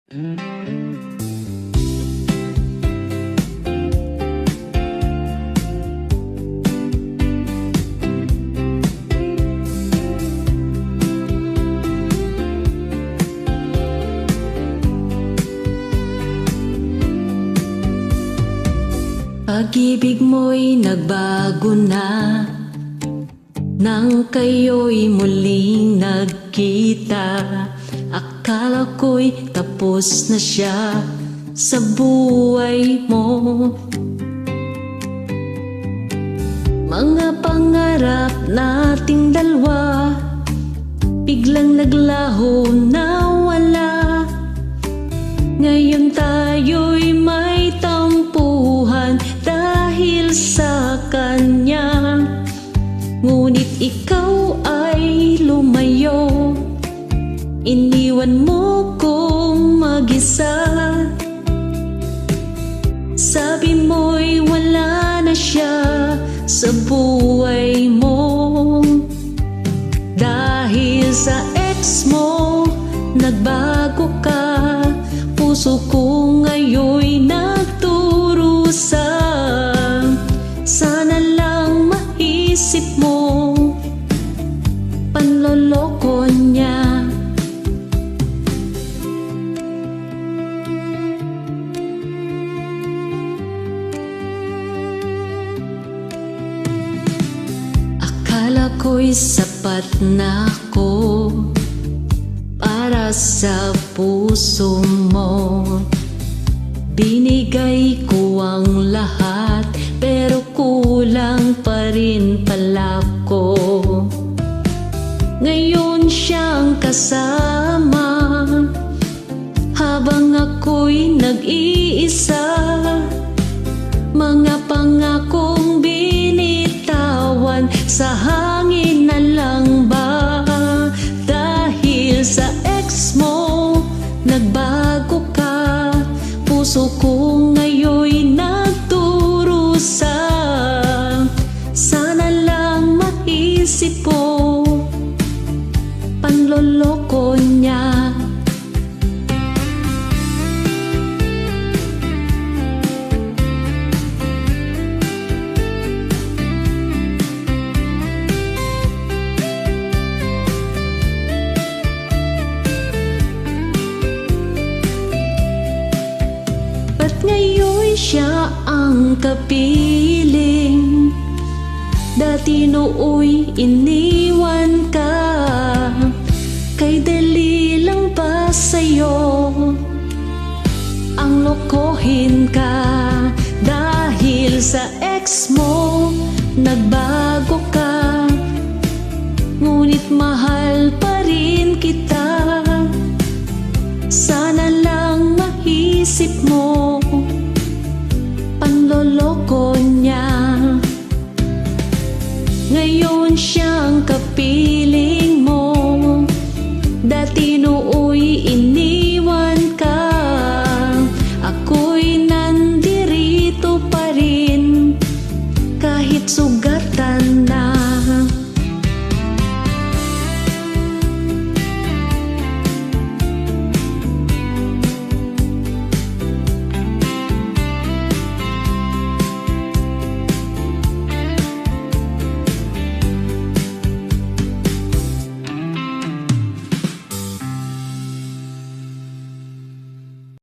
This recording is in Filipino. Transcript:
Pag-ibig mo'y nagbago na nang kayo'y muling nagkita. Akala ko'y tapos na siya sa buhay mo. Mga pangarap nating dalawa biglang naglaho na wala. Ngayon tayo'y may tampuhan dahil sa kanya. Ngunit ikaw ay lumayo, iniwan mo kong mag-isa. Sabi mo'y wala na siya sa buhay mo. Dahil sa ex mo, nagbago ka. Puso ko ngayon'y nagturusa. Sana lang maisip mo, panloloko niya. Akala ko'y sapat na ako para sa puso mo. Binigay ko ang lahat, pero kulang pa rin pala ko. Ngayon siyang kasama habang ako'y nag-iisa. Mga pangakong binitawan, sa hangin na lang ba? Dahil sa ex mo, nagbago ka. Puso ko ngayon'y nagturusa. Sana lang maisip mo, panloloko niya. Ba't ngayon siya ang kapiling? Dati nooy iniwan ka. Kay dali lang ba sa'yo ang lokohin ka? Dahil sa ex mo, nagbago ka. Ngunit mahal pa rin kita. Sana lang maisip mo, panloloko niya. Ngayon